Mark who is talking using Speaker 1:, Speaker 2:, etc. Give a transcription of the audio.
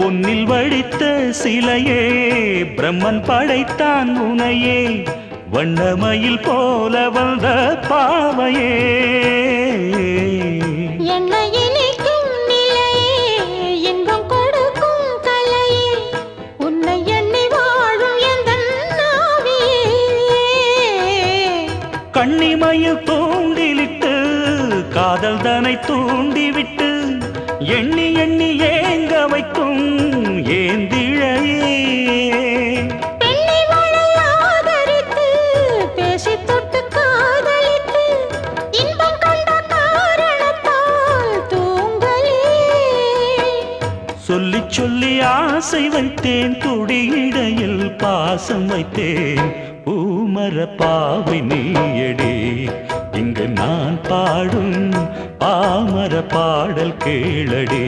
Speaker 1: பொன்னில் வடித்த சிலையே பிரம்மன் படைத்தான் உனையே வண்ணமயில் போல வந்த பாவையே
Speaker 2: என்னை இனிக்கும் நிலையே இன்பம் கொடுக்கும் கலையே உன்னை எண்ணி வாழும் எந்தன் நாவியே
Speaker 1: கண்ணிமையில் தூண்டிலிட்டு காதல் தனை தூண்டிவிட்டு எண்ணி எண்ணி ஏங்க வைக்கும் ஏந்திழையே
Speaker 2: பெண்ணை மழை ஆதரித்து பேசி தொட்டு காதலித்து இன்பம் கண்ட காரணத்தால் தூங்கலே
Speaker 1: சொல்லி சொல்லி ஆசை வைத்தேன் துடியிடையில் பாசம் வைத்தேன் பூமர பாவை நீயடி இங்கு நான் பாடும் பாமர பாடல் கேளடி